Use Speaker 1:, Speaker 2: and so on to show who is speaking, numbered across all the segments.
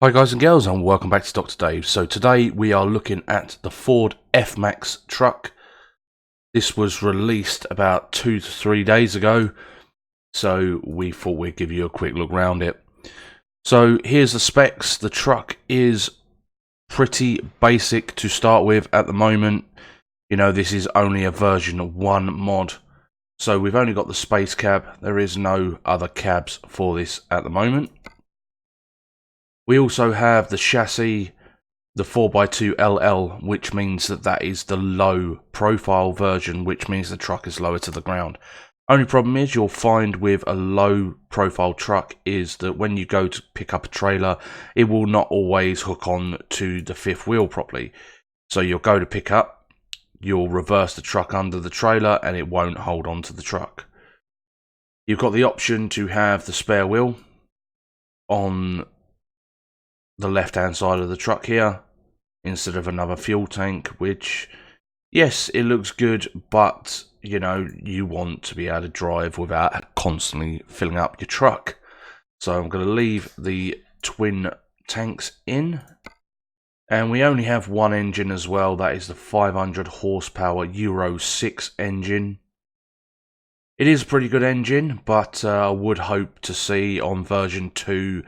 Speaker 1: Hi guys and girls, and welcome back to Dr. Dave. So today we are looking at the Ford f-maxx truck. This was released about 2 to 3 days ago, so we thought we'd give you a quick look around it. So here's the specs. The truck is pretty basic to start with at the moment. You know, this is only a version 1 mod. So we've only got the space cab. There is no other cabs for this at the moment. We also have the chassis, the 4x2 LL, which means that is the low profile version, which means the truck is lower to the ground. Only problem is you'll find with a low profile truck is that when you go to pick up a trailer, it will not always hook on to the fifth wheel properly. So you'll go to pick up, you'll reverse the truck under the trailer and it won't hold on to the truck. You've got the option to have the spare wheel on the left hand side of the truck here instead of another fuel tank, which, yes, it looks good, but you know, you want to be able to drive without constantly filling up your truck. So I'm going to leave the twin tanks in, and we only have one engine as well. That is the 500 horsepower Euro 6 engine. It is a pretty good engine, but I would hope to see on version 2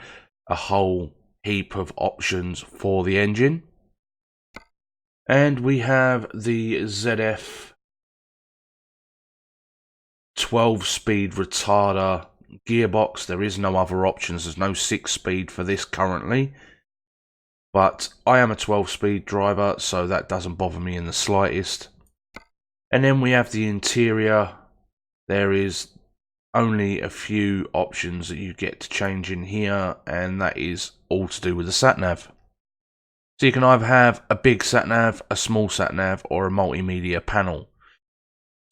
Speaker 1: a whole heap of options for the engine. And we have the ZF 12-speed retarder gearbox. There is no other options. There's no 6-speed for this currently, but I am a 12-speed driver, so that doesn't bother me in the slightest. And then we have the interior. There is only a few options that you get to change in here, and that is all to do with the sat-nav. So you can either have a big sat-nav, a small sat-nav, or a multimedia panel.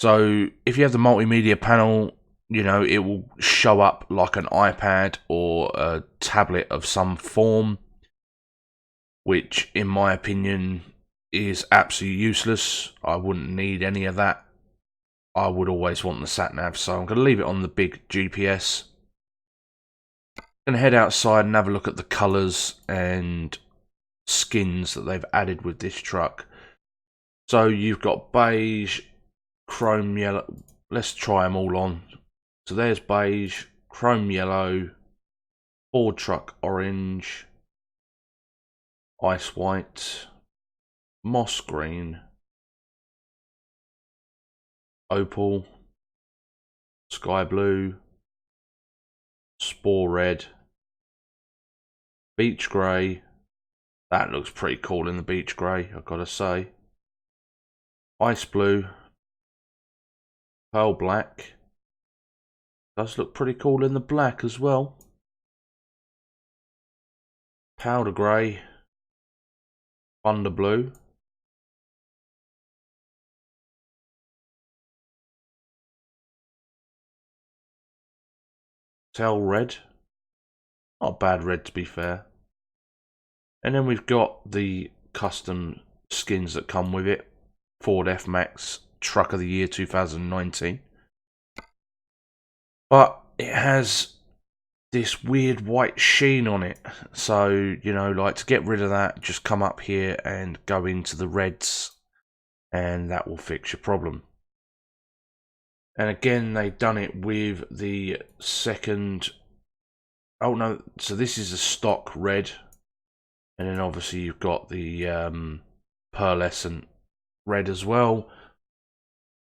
Speaker 1: So if you have the multimedia panel, you know, it will show up like an iPad or a tablet of some form, which in my opinion is absolutely useless. I wouldn't need any of that. I would always want the sat-nav, so I'm going to leave it on the big GPS. I'm going to head outside and have a look at the colours and skins that they've added with this truck. So you've got beige, chrome yellow. Let's try them all on. So there's beige, chrome yellow, Ford truck orange, ice white, moss green, opal, sky blue, spore red, beach grey. That looks pretty cool in the beach grey, I've got to say. Ice blue, pearl black. Does look pretty cool in the black as well. Powder grey, thunder blue, tail red. Not a bad red, to be fair. And then we've got the custom skins that come with it. Ford f-maxx Truck of the Year 2019. But it has this weird white sheen on it. So, you know, like, to get rid of that, just come up here and go into the reds, and that will fix your problem. And again, they've done it with the second. Oh no, so this is a stock red. And then obviously you've got the pearlescent red as well.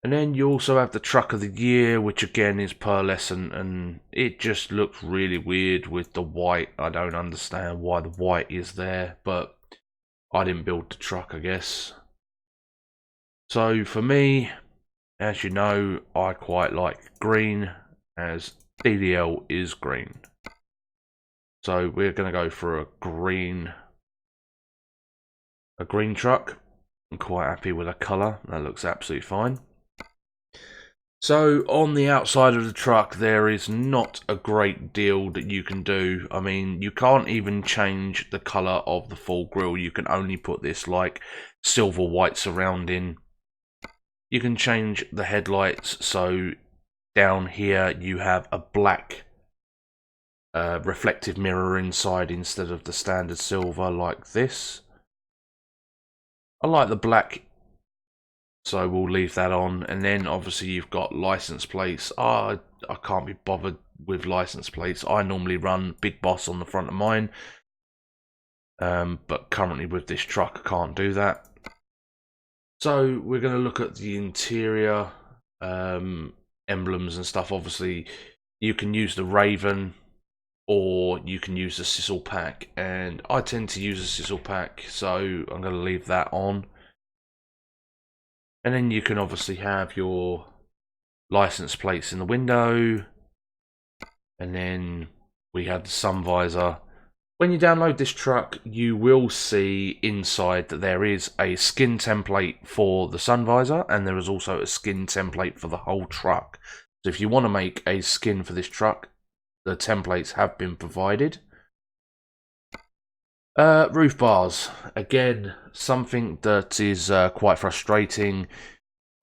Speaker 1: And then you also have the Truck of the Year, which again is pearlescent, and it just looks really weird with the white. I don't understand why the white is there, but I didn't build the truck, I guess. So for me, as you know, I quite like green, as DDL is green. So we're going to go for a green truck. I'm quite happy with the colour. That looks absolutely fine. So on the outside of the truck, there is not a great deal that you can do. I mean, you can't even change the colour of the full grille. You can only put this like silver white surrounding. You can change the headlights. So down here you have a black reflective mirror inside instead of the standard silver like this. I like the black, so we'll leave that on. And then obviously you've got license plates. I can't be bothered with license plates. I normally run Big Boss on the front of mine, but currently with this truck I can't do that. So we're going to look at the interior emblems and stuff. Obviously you can use the Raven or you can use the Sizzle pack, and I tend to use a Sizzle pack, so I'm going to leave that on. And then you can obviously have your license plates in the window, and then we have the sun visor. When you download this truck, you will see inside that there is a skin template for the sun visor, and there is also a skin template for the whole truck. So if you want to make a skin for this truck, the templates have been provided. Roof bars, again, something that is quite frustrating.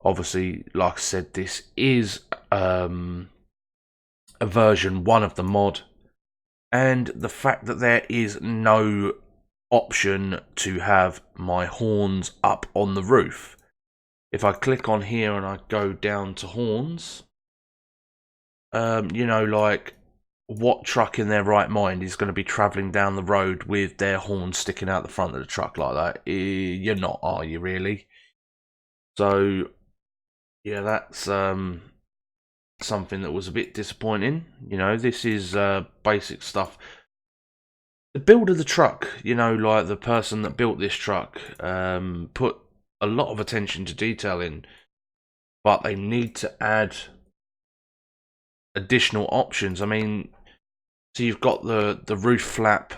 Speaker 1: Obviously, like I said, this is a version 1 of the mod, and the fact that there is no option to have my horns up on the roof. If I click on here and I go down to horns, you know, like, what truck in their right mind is going to be travelling down the road with their horn sticking out the front of the truck like that? You're not, are you really? So yeah, that's something that was a bit disappointing. You know, this is basic stuff. The build of the truck, you know, like the person that built this truck put a lot of attention to detail in, but they need to add additional options. I mean, so you've got the roof flap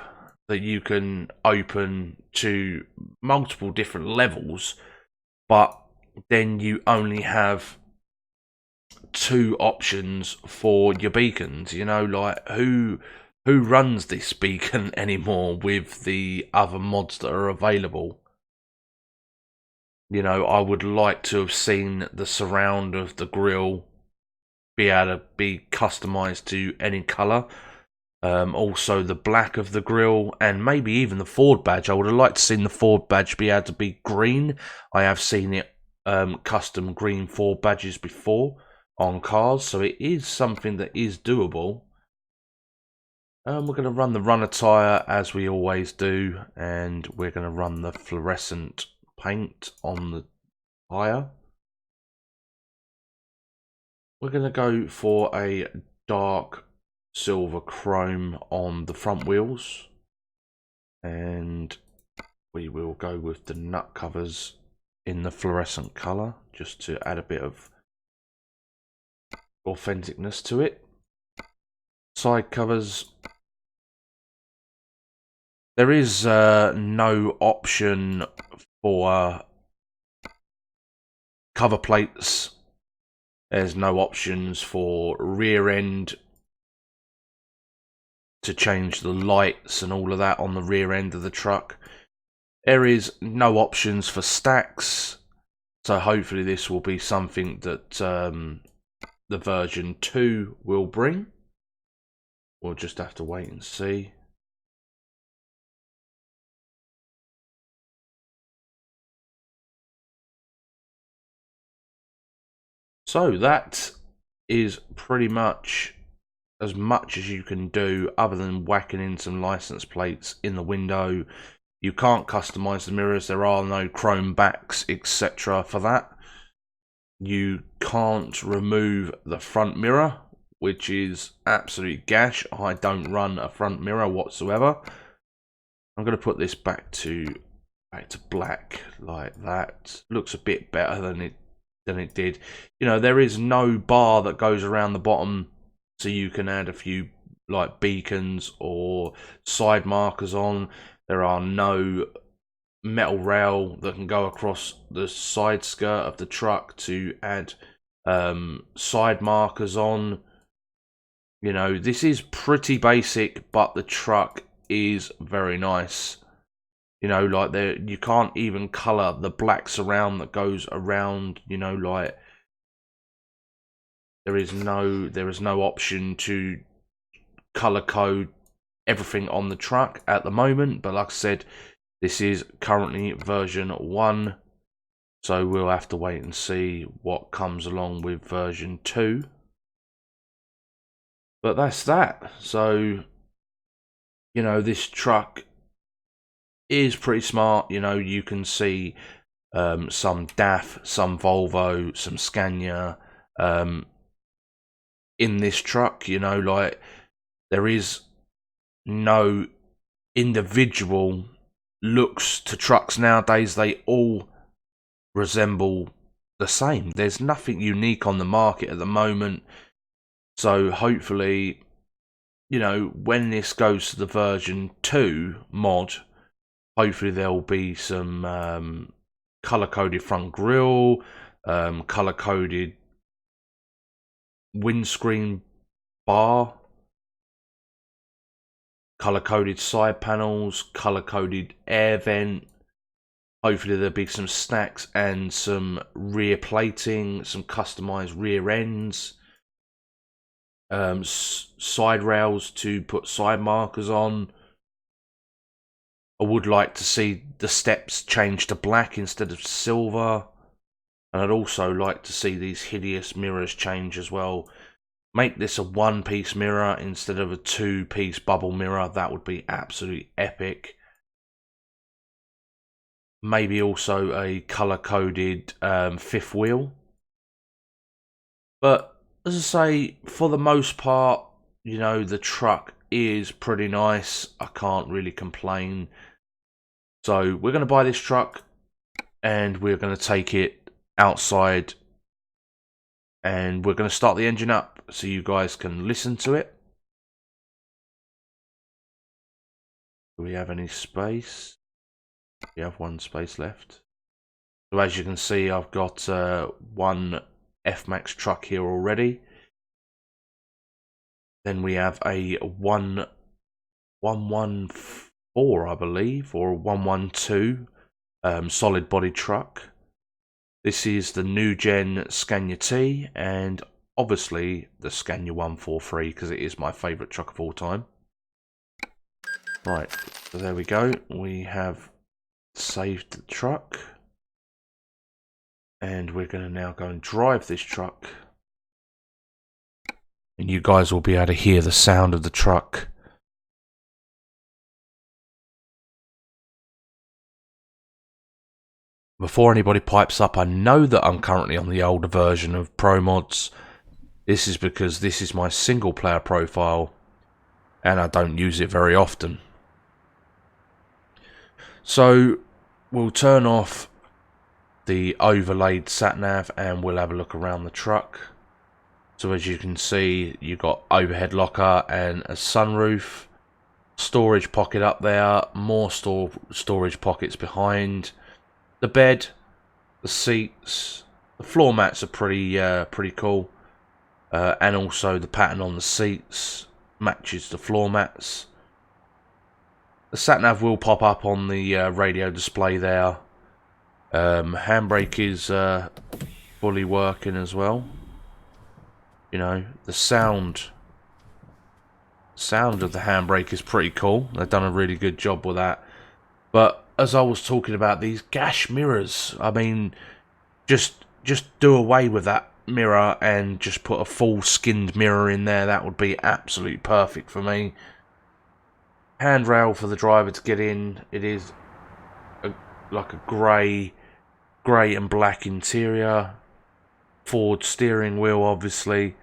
Speaker 1: that you can open to multiple different levels, but then you only have 2 options for your beacons. You know, like, who runs this beacon anymore with the other mods that are available? You know, I would like to have seen the surround of the grille be able to be customized to any color. Also the black of the grille, and maybe even the Ford badge. I would have liked to seen the Ford badge be able to be green. I have seen it custom green Ford badges before on cars, so it is something that is doable. We're going to run the runner tyre as we always do, and we're going to run the fluorescent paint on the tyre. We're going to go for a dark silver chrome on the front wheels, and we will go with the nut covers in the fluorescent colour just to add a bit of authenticness to it. Side covers, there is no option for cover plates. There's no options for rear end to change the lights and all of that on the rear end of the truck. There is no options for stacks, so hopefully this will be something that the version 2 will bring. We'll just have to wait and see. So that is pretty much as you can do, other than whacking in some license plates in the window. You can't customize the mirrors. There are no chrome backs, etc. for that. You can't remove the front mirror, which is absolute gash. I don't run a front mirror whatsoever. I'm going to put this back to black like that. Looks a bit better than it did. You know, there is no bar that goes around the bottom, so you can add a few like beacons or side markers on. There are no metal rail that can go across the side skirt of the truck to add side markers on. You know, this is pretty basic, but the truck is very nice. You know, like, there, you can't even colour the black surround that goes around. You know, like, there is no option to color code everything on the truck at the moment, but like I said, this is currently version 1, so we'll have to wait and see what comes along with version 2. But that's that. So, you know, this truck is pretty smart. You know, you can see some DAF, some Volvo, some Scania in this truck. You know, like, there is no individual looks to trucks nowadays. They all resemble the same. There's nothing unique on the market at the moment. So hopefully, you know, when this goes to the version 2 mod, hopefully there will be some color-coded front grille, color-coded windscreen bar, color-coded side panels, color-coded air vent. Hopefully there'll be some stacks and some rear plating, some customized rear ends, side rails to put side markers on. I would like to see the steps change to black instead of silver. And I'd also like to see these hideous mirrors change as well. Make this a one-piece mirror instead of a two-piece bubble mirror. That would be absolutely epic. Maybe also a color-coded fifth wheel. But as I say, for the most part, you know, the truck is pretty nice. I can't really complain. So we're going to buy this truck and we're going to take it outside and we're going to start the engine up so you guys can listen to it. Do we have any space? We have one space left. So as you can see, I've got one f-maxx truck here already. Then we have a 114, I believe, or 112 solid body truck. This is the new gen Scania T, and obviously the Scania 143 because it is my favourite truck of all time. Right, so there we go. We have saved the truck, and we're going to now go and drive this truck. And you guys will be able to hear the sound of the truck. Before anybody pipes up, I know that I'm currently on the older version of Pro Mods. This is because this is my single player profile and I don't use it very often. So we'll turn off the overlaid sat-nav and we'll have a look around the truck. So as you can see, you've got overhead locker and a sunroof, storage pocket up there, more storage pockets behind. The bed, the seats, the floor mats are pretty cool, and also the pattern on the seats matches the floor mats. The sat-nav will pop up on the radio display there. Handbrake is fully working as well. You know, the sound of the handbrake is pretty cool. They've done a really good job with that. But as I was talking about these gash mirrors, I mean, just do away with that mirror and just put a full skinned mirror in there. That would be absolutely perfect for me. Handrail for the driver to get in. It is like a grey and black interior. Ford steering wheel, obviously.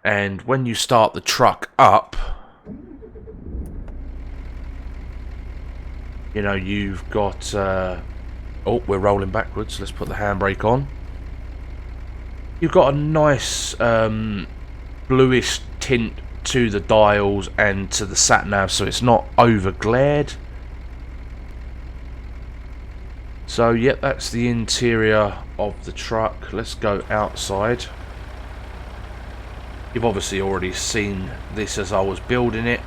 Speaker 1: And when you start the truck up, you know, you've got... oh, we're rolling backwards. Let's put the handbrake on. You've got a nice bluish tint to the dials and to the sat-nav, so it's not over-glared. So, yep, that's the interior of the truck. Let's go outside. You've obviously already seen this as I was building it,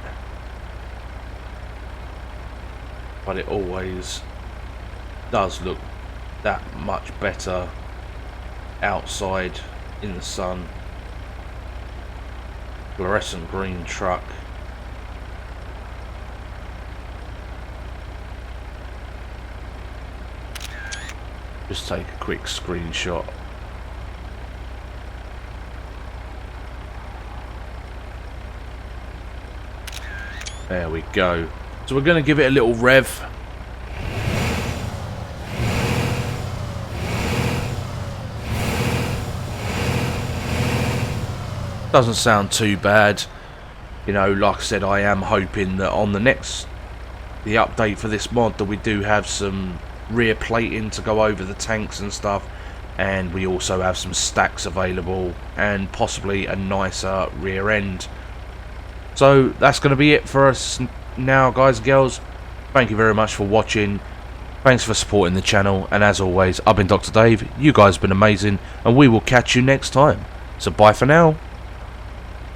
Speaker 1: but it always does look that much better outside in the sun. fluorescent green truck. Just take a quick screenshot. There we go. So we're going to give it a little rev. Doesn't sound too bad. You know, like I said, I am hoping that on the update for this mod, that we do have some rear plating to go over the tanks and stuff, and we also have some stacks available and possibly a nicer rear end. So that's going to be it for us now, guys and girls. Thank you very much for watching. Thanks for supporting the channel, and as always, I've been Dr. Dave. You guys have been amazing, and we will catch you next time. So bye for now.